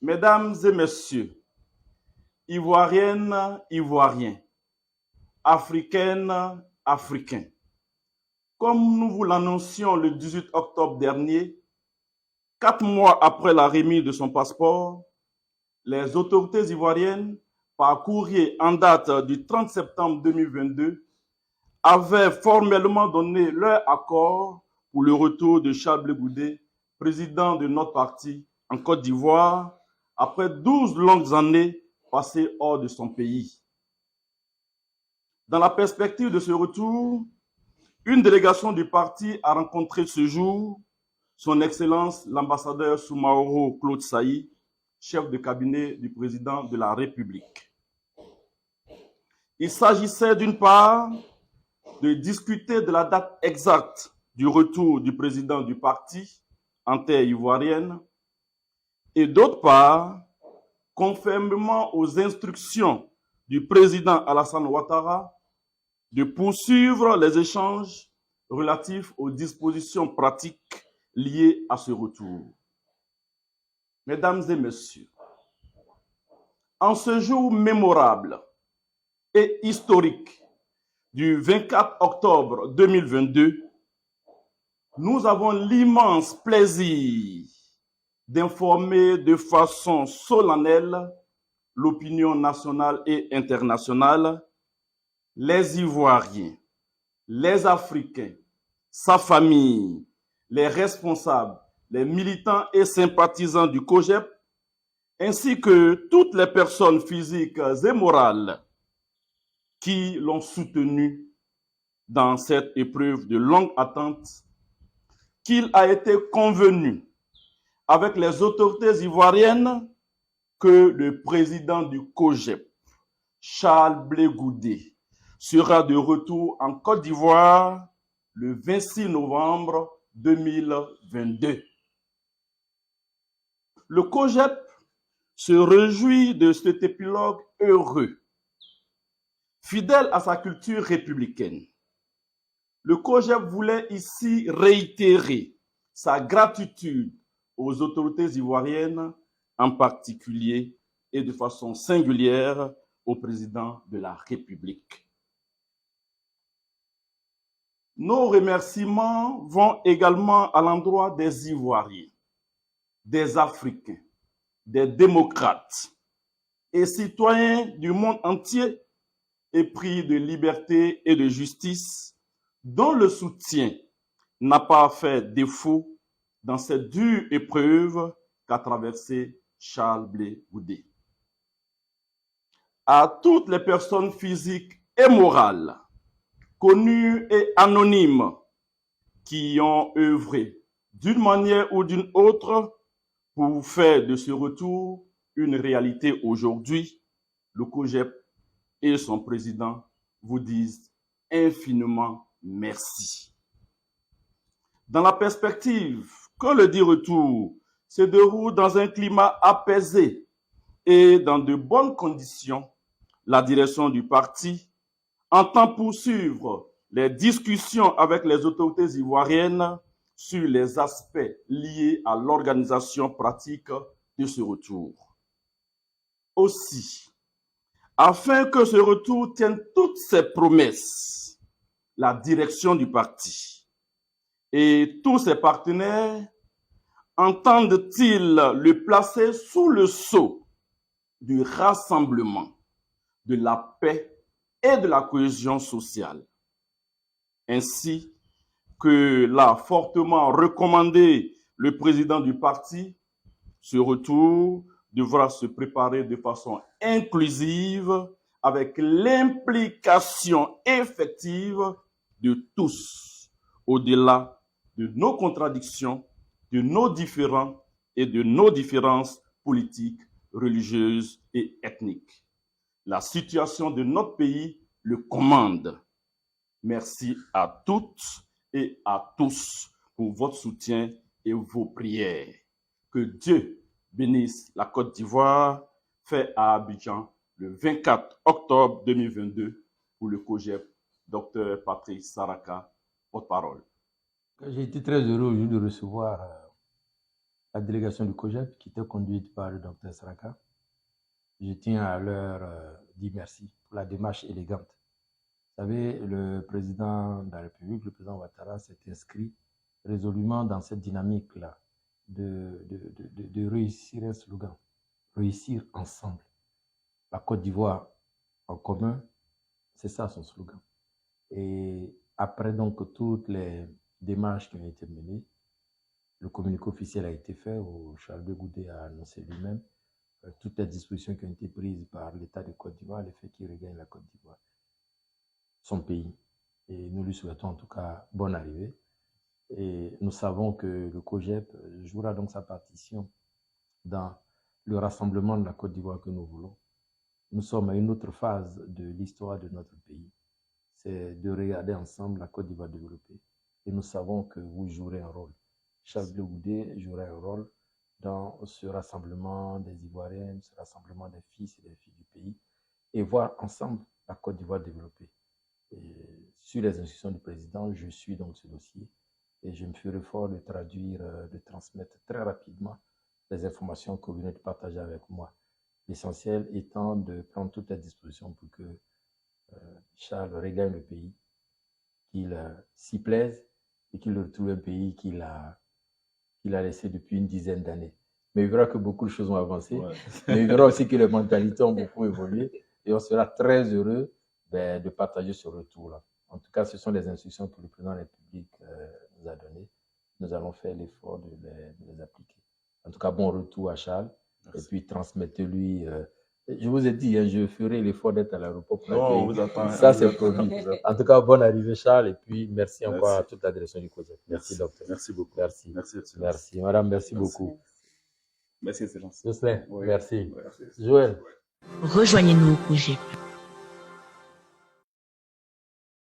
Mesdames et messieurs, Ivoiriennes, Ivoiriens, Africaines, Africains, comme nous vous l'annoncions le 18 octobre dernier, 4 mois après la remise de son passeport, les autorités ivoiriennes, par courrier en date du 30 septembre 2022, avaient formellement donné leur accord pour le retour de Charles Blé Goudé, président de notre parti en Côte d'Ivoire, après 12 longues années passées hors de son pays. Dans la perspective de ce retour, une délégation du parti a rencontré ce jour son Excellence l'ambassadeur Soumaoro Claude Saï, chef de cabinet du président de la République. Il s'agissait d'une part de discuter de la date exacte du retour du président du parti en terre ivoirienne et d'autre part, conformément aux instructions du président Alassane Ouattara, de poursuivre les échanges relatifs aux dispositions pratiques liées à ce retour. Mesdames et messieurs, en ce jour mémorable et historique du 24 octobre 2022, nous avons l'immense plaisir d'informer de façon solennelle l'opinion nationale et internationale, les Ivoiriens, les Africains, sa famille, les responsables, les militants et sympathisants du COJEP, ainsi que toutes les personnes physiques et morales qui l'ont soutenu dans cette épreuve de longue attente, qu'il a été convenu avec les autorités ivoiriennes que le président du COJEP, Charles Blé Goudé, sera de retour en Côte d'Ivoire le 26 novembre 2022. Le COJEP se réjouit de cet épilogue heureux. Fidèle à sa culture républicaine, le COJEP voulait ici réitérer sa gratitude aux autorités ivoiriennes, en particulier et de façon singulière au président de la République. Nos remerciements vont également à l'endroit des Ivoiriens, des Africains, des démocrates et citoyens du monde entier épris de liberté et de justice, dont le soutien n'a pas fait défaut dans cette dure épreuve qu'a traversée Charles Blé Goudé. À toutes les personnes physiques et morales, connues et anonymes, qui ont œuvré d'une manière ou d'une autre pour faire de ce retour une réalité aujourd'hui, le COJEP et son président vous disent infiniment merci. Dans la perspective que le dit retour se déroule dans un climat apaisé et dans de bonnes conditions, la direction du parti entend poursuivre les discussions avec les autorités ivoiriennes sur les aspects liés à l'organisation pratique de ce retour. Aussi, afin que ce retour tienne toutes ses promesses, la direction du parti et tous ses partenaires entendent-ils le placer sous le sceau du rassemblement, de la paix et de la cohésion sociale, ainsi que l'a fortement recommandé le président du parti. Ce retour devra se préparer de façon inclusive avec l'implication effective de tous, au-delà de nos contradictions, de nos différends et de nos différences politiques, religieuses et ethniques. La situation de notre pays le commande. Merci à toutes et à tous pour votre soutien et vos prières. Que Dieu bénisse la Côte d'Ivoire, fait à Abidjan le 24 octobre 2022 pour le COJEP, Dr Patrice Saraka, porte-parole. J'ai été très heureux aujourd'hui de recevoir la délégation du COJEP qui était conduite par le docteur Sraka. Je tiens à leur dire merci pour la démarche élégante. Vous savez, le président de la République, le président Ouattara, s'est inscrit résolument dans cette dynamique-là de réussir un slogan, réussir ensemble. La Côte d'Ivoire en commun, c'est ça son slogan. Et après donc toutes les démarches qui ont été menées, le communiqué officiel a été fait où Charles de Goudet a annoncé lui-même toutes les dispositions qui ont été prises par l'État de Côte d'Ivoire, le fait qu'il regagne la Côte d'Ivoire, son pays. Et nous lui souhaitons en tout cas bonne arrivée. Et nous savons que le COJEP jouera donc sa partition dans le rassemblement de la Côte d'Ivoire que nous voulons. Nous sommes à une autre phase de l'histoire de notre pays. C'est de regarder ensemble la Côte d'Ivoire développée. Et nous savons que vous jouerez un rôle. Charles de Goudet jouera un rôle dans ce rassemblement des Ivoiriens, ce rassemblement des fils et des filles du pays, et voir ensemble la Côte d'Ivoire développée. Et sur les instructions du président, je suis donc ce dossier et je me ferai fort de traduire, de transmettre très rapidement les informations que vous venez de partager avec moi. L'essentiel étant de prendre toutes les dispositions pour que Charles regagne le pays, qu'il s'y plaise et qu'il retrouve un pays qu'il a laissé depuis une dizaine d'années. Mais il verra que beaucoup de choses ont avancé, mais il verra aussi que les mentalités ont beaucoup évolué et on sera très heureux de partager ce retour-là. En tout cas, ce sont les instructions que le président de la République nous a données. Nous allons faire l'effort de les appliquer. En tout cas, bon retour à Charles. Merci. Et puis transmettez-lui. Je vous ai dit, je ferai l'effort d'être à l'aéroport pour l'accueillir. Ça, c'est promis. En tout cas, bonne arrivée, Charles. Et puis, merci encore à toute la direction du COJEP. Merci, docteur. Merci beaucoup. Merci. Merci, madame. Merci beaucoup. Merci, Excellence. Jocelyn, merci. Joël. Rejoignez-nous au COJEP.